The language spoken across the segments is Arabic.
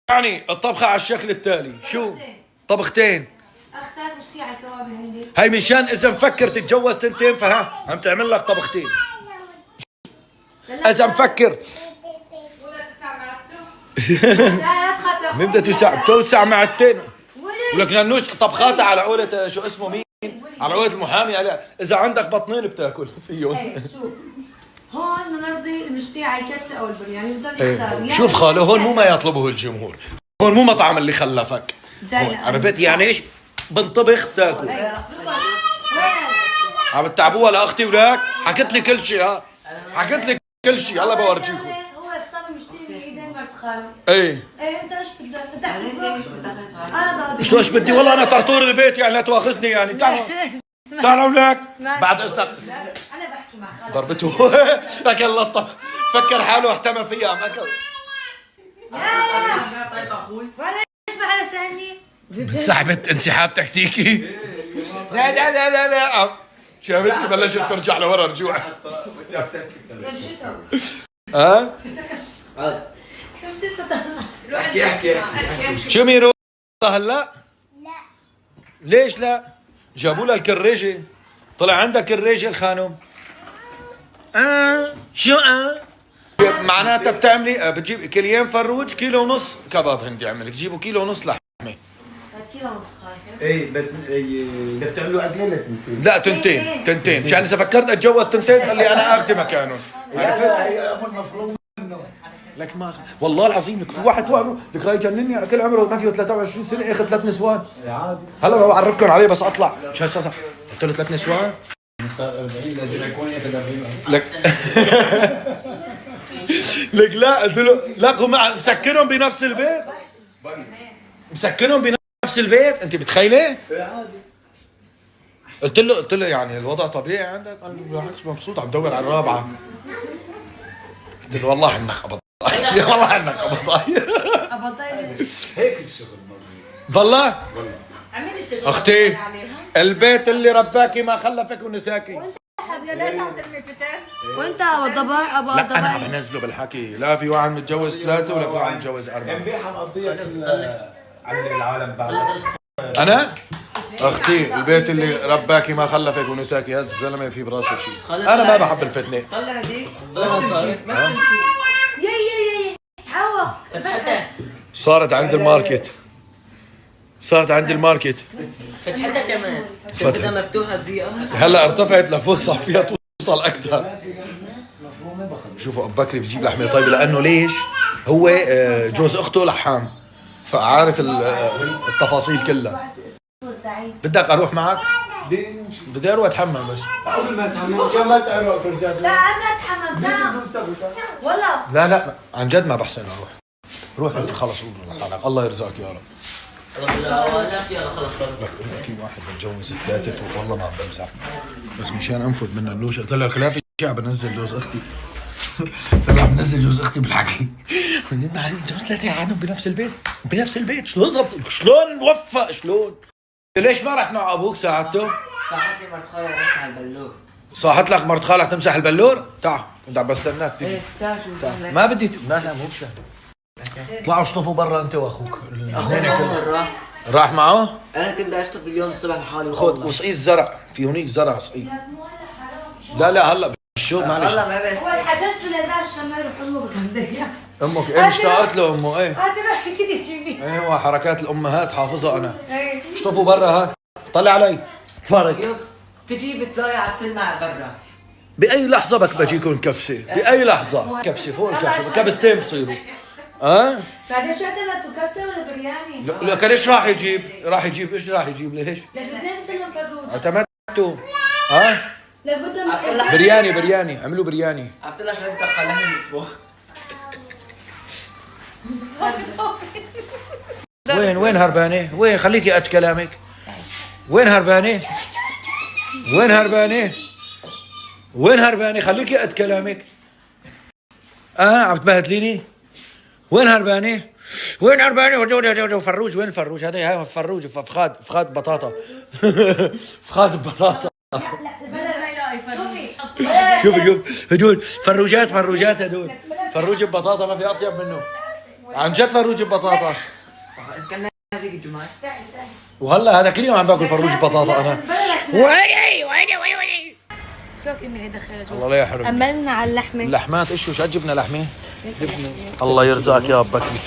يعني الطبخة على الشكل التالي. شو؟ طبختين. اختار مشتي على الكباب الهندي. هاي مشان اذا مفكر تتجوز تنتين فها عم تعمل لك طبختين. اذا مفكر لا تخاف يا اخوي. مين بدها توسع معدتين ولك ننوش طبخاتها على قولة شو اسمه مين؟ على قولة المحامي عليها. اذا عندك بطنين بتاكل فيهم. ايه شوف هون بنرضي المشتي على الكبسه او البرياني بدهم يختاروا. شوف خالو هون مو ما يطلبه الجمهور، هون مو مطعم اللي خلفك. عرفت يعني ايش؟ بنطبخ تاكل. عم تتعبوها لاختي ولك؟ حكت لي كل شيء. ها حكت لي كل شيء. هلا بورجيكم. هو الصبي مشتري من ايدين مرت خاله. ايه انت ايش بدك؟ انا ضل شو ايش بدي؟ والله انا طرطور البيت يعني لا تواخذني يعني. تعالوا لك بعد اذنك. انا بحكي مع خالد. ضربته اكل لطه فكر حاله احتمى فيها ما اكل. ولا ايش على سهلني؟ انسحبت انسحاب تكتيكي. لا لا لا لا لا شافتني بلشت ترجع لورا رجوع. ها؟ كيف شو تطلع؟ احكي شو ميرو؟ هلا؟ لا. ليش لا؟ جابوا لها الكريجة. طلع عندك كريجة الخانم. شو معناتها بتعملي بتجيب كيلين فروج كيلو ونص كباب هندي عملك جيبوا كيلو ونص لحمة. كيلو ونص خالد. ايه بس بدك تعملوا قد ايه لتنتين؟ لا تنتين مشان اذا فكرت اتجوز تنتين قال لي انا اخذ مكانهم. عرفت؟ مفروض منه لك ما والله العظيم لك في واحد فوق لك راي جنني كل عمره ما فيه 23 سنه اخذ 3 نسوان. عادي هلا بعرفكم عليه بس اطلع شو هسه قلت له 3 نسوان صار 40 لازم يكون ياخذ 40. لك لك لا قلت له لك هم مسكنهم بنفس البيت. مسكنهم بنفس البيت انت بتخيلي؟ قلت له يعني الوضع طبيعي عندك؟ قال لي بالعكس مبسوط عم دور على الرابعه. قلت له والله انك قبضاي والله انك قبضاي. هيك الشغل والله اعملي شغل اختي البيت اللي رباكي ما خلفك ونساكي. ليش عم ترمي الفتن؟ وانت ابو الضباء ابو لا انا عم الضباء. بنزله بالحكي. لا في واحد متجوز 3 ولا في واحد متجوز 4. امبارح مقضيها كل عند العالم بعد. انا اختي البيت اللي رباكي ما خلفك ونساكي. هذا الزلمه في براسه شيء. انا ما بحب الفتنه. طلع هديك يا حوا صارت عند الماركت. صارت عند الماركت. فتحتها كمان فتحة. مفتوحه تزيق. هلا ارتفعت لفوق صار فيها توصل اكثر. شوفوا ابو بكر بيجيب لحمه طيبه لانه ليش؟ هو جوز اخته لحام فعارف التفاصيل كلها. بدك اروح معك؟ بدي اروح اتحمم بس. قبل ما تحمم كم ما تعرف ترجع. لا عم اتحمم تعال والله. لا عن جد ما بحسن اروح. روح انت خلص روح لحالك الله يرزقك يا رب. خلص لك في واحد متجوز 3 فوق والله ما عم بمزح بس مشان انفذ من النوش. قلت له خلافي عم بنزل جوز اختي. قلت له عم بنزل جوز اختي بالحكي. متجوز 3 عنهم بنفس البيت شلون زبط شلون نوفق شلون؟ ليش ما رحت مع ابوك ساعدته؟ صاحبتي مرت خالي امسح البلور. صاحت لك مرت خالك تمسح البلور؟ تعال انت عم بستناك تيجي. ايه تعال شو ما بدي لا مو بشهر. اطلعوا اشطفوا برا انت واخوك. راح معه؟ انا كنت اشتغل اليوم الصبح لحالي. خذ وسقيس زرع في هونيك زرع سقي. لا هلا بالشوط معلش. والله ما بس هو الحجاج بلازع الشمال وحلوه بكنديه. امك ايه اشتقت له امه ايه. هاتي روحي كده شوفي. ايوه حركات الامهات حافظها انا. ايه اشطفوا برا ها طلع علي فرق. تجي بتلاقي عم تلمع برا. باي لحظه بك بجيكم كبسه باي لحظه. كبسه فوق الكبسه كبستين بصيروا. بعدين شو اعتمدتوا كبسه ولا برياني؟ لك ليش راح يجيب ايش راح يجيب ليش؟ الاثنين مثلهم فروج. اعتمدتوا لابد برياني عملوا برياني. عبد الله شو بدك خلينا نطبخ. وين هربانه؟ وين خليكي قد كلامك. وين هربانه خليكي قد كلامك. عم تبهدليني. وين هربانه فروج. وين فروج هذا فروج فخاد بطاطا. فخاد بطاطا. شوفي هدول فروجات هدول. فروج ببطاطا ما في اطيب منه. عن جد فروج ببطاطا. كان هذيك الجمعة. وهلا هذا كل يوم عم باكل فروج ببطاطا انا. ويني. شوك امي هي دخلت الله لا يحرم. املنا على اللحمه. اللحمات ايش شو جبنا لحمه؟ الله يرزقك يا بكري.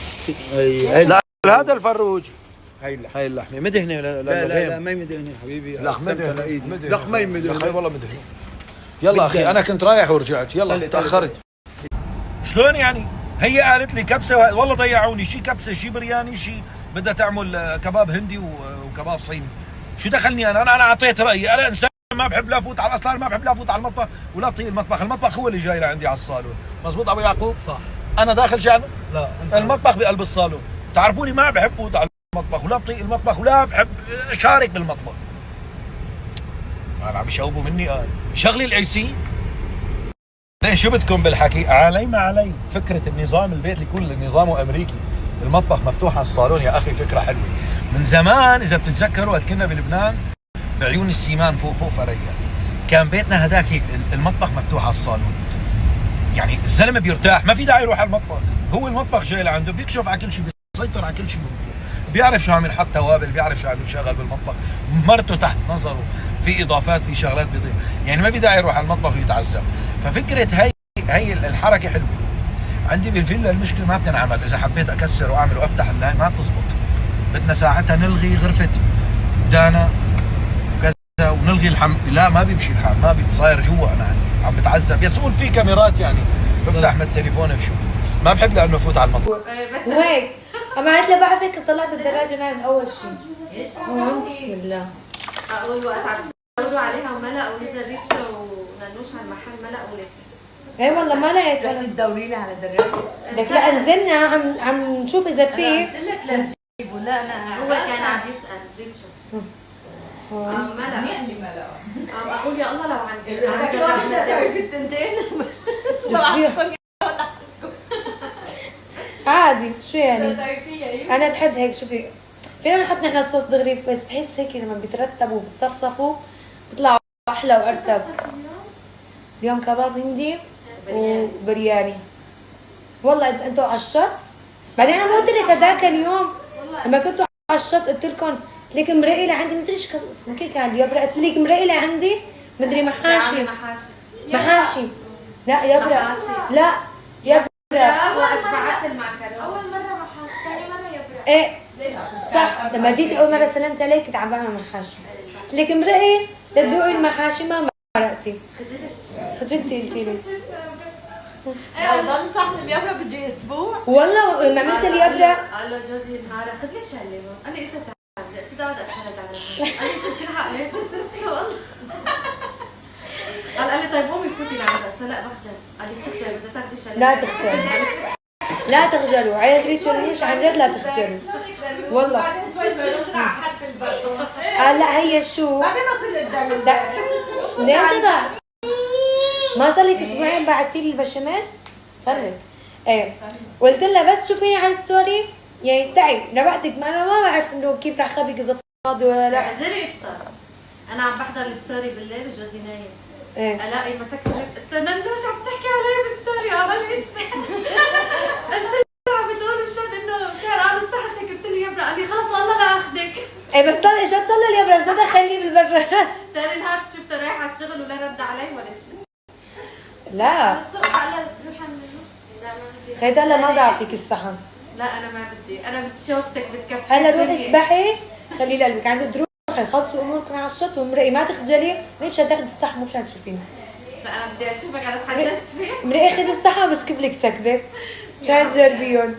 لا هذا الفروج. هاي اللحمه مدهنه لا ما مدهنه حبيبي. لا مدهنه. لا ما مدهنه والله مدهنه. يلا اخي انا كنت رايح ورجعت يلا تاخرت. شلون يعني؟ هي قالت لي كبسه والله ضيعوني شي كبسه شي برياني شي بدها تعمل كباب هندي وكباب صيني. شو دخلني انا اعطيت رايي انا انسان ما بحب لا افوت على الاصلان ما بحب لا افوت على المطبخ ولا اطيق المطبخ هو اللي جاي لعندي على الصالون. مزبوط ابو يعقوب؟ صح. انا داخل شان؟ لا المطبخ بقلب الصالون. تعرفوني ما بحب فوت على المطبخ ولا بطيق المطبخ ولا بحب اشارك بالمطبخ. انا عم يشوبوا مني قال شغلي الاي سي. شو بدكم بالحكي؟ علي ما علي، فكره النظام البيت اللي يكون نظامه امريكي، المطبخ مفتوح على الصالون يا اخي فكره حلوه. من زمان اذا بتتذكروا وقت كنا بلبنان بعيون السيمان فوق فريا كان بيتنا هداك هيك المطبخ مفتوح على الصالون. يعني الزلمه بيرتاح ما في داعي يروح على المطبخ، هو المطبخ جاي لعنده بيكشف على كل شيء بيسيطر على كل شيء من فوق، بيعرف شو عم ينحط توابل، بيعرف شو عم يشغل بالمطبخ، مرته تحت نظره، في اضافات في شغلات بيضيف، يعني ما في داعي يروح على المطبخ ويتعذب. ففكره هي الحركه حلوه. عندي بالفيلا المشكله ما بتنعمل، اذا حبيت اكسر واعمل وافتح اللاي ما بتزبط. بدنا ساعتها نلغي غرفه دانا وكذا ونلغي لا ما بيمشي الحال، ما صاير جوا انا عندي عم بتعذب. يسول في كاميرات يعني بفتح من التليفون بشوف، ما بحب لانه افوت على المطبخ. بس وهيك اما قالت لي بعرفك طلعت الدراجه معي من اول شيء. ايش؟ بسم الله. اول وقت دوروا عليها وما لقوا نزل ريشه وننوش على المحل ما لقوا لك. ايه والله ما لقيت. رحتي تدوري لي على الدراجه؟ لك لا نزلنا عم نشوف اذا في. قلت لك لا تجيبوا. لا انا هو كان عم يسال ريشه. ما لقوا. مين اللي ما لقوا؟ عم اقول يا الله لو عندي. انا كنت اسوي في التنتين. عادي شو يعني؟ انا بحب هيك. شوفي فينا نحط نحن الصوص دغري بس بحس هيك لما بيترتبوا وبتصفصفوا بيطلعوا احلى وارتب. اليوم كباب هندي وبرياني. والله اذا انتوا على الشط بعدين انا ما قلت لك هذاك اليوم لما كنتوا على الشط قلت لكم قلت لك مرقي لعندي مدري ايش كان يبرق قلت لك مرقي لعندي مدري محاشي لا يبرق لا يبرق. وقت بعت المعكرونه اول مره محاشي ثاني مره يبرق. ايه صح لما جيتي اول مره سلمت عليك كنت عم بعمل محاشي قلت لك مرقي لتذوقي المحاشي ما مرقتي خجلتي قلتي لي. ضل صحن اليبرة بيجي اسبوع. والله ما عملت اليبرة قال له جوزي نهار خذ لي الشله انا ايش تعمل؟ قلت له بدي اتفرج على انا قلت له حقلي والله قال لي طيب قومي فوتي لعندك. قلت له لا بخجل. قال لي بتخجلي بدك تاخذي الشله. لا تخجلوا لا تخجلوا عيال ريش عن جد لا تخجلوا والله. بعدين شوي نزرع حتى البرد. لا هي شو بعدين اصل قدام ليه تبع ما صار لك اسبوعين بعتي لي البشاميل؟ صار لك ايه قلت لها بس شوفيني على الستوري يعني تعي نبعتك ما انا ما بعرف انه كيف رح خبرك اذا فاضي ولا لا. اعذري ايش صار؟ انا عم بحضر الستوري بالليل وجوزي نايم. ايه الاقي مسكت هيك قلت له ننوش عم تحكي علي بالستوري عمل ايش؟ قلت له عم بتقول مشان انا الصحة قلت له يبرق. قال لي خلص والله لا اخذك. ايه بس طلع ايش تصلي اليوم رح دخلني بالبر. ثاني نهار شفته رايح على الشغل ولا رد علي ولا شيء. لا الصبح قال لها بتروحي من النص. لا ما بدي. خيط هلا ما بعطيك الصحن. لا انا ما بدي. انا بدي شوفتك بتكفي. هلا روحي اسبحي خلي لي قلبك عندك تروحي خلصي اموركم على الشط ومرقي ما تخجلي مشان تاخذي الصحن مو مشان تشوفيني. لا انا بدي اشوفك. انا تحججت فيك. مرقي خذي الصحن بس كيف لك سكبه مشان تجربيهم.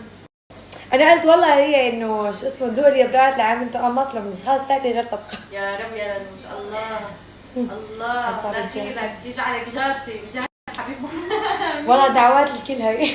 انا قلت والله هي انه شو اسمه ذوق اليبرات لعام انت مطلب من اصحاب تاعتي غير طبخه. يا رب يا ما شاء الله. الله لا تجي لك يجعلك جارتي بجهز حبيب محمد. والله دعوات الكل هي.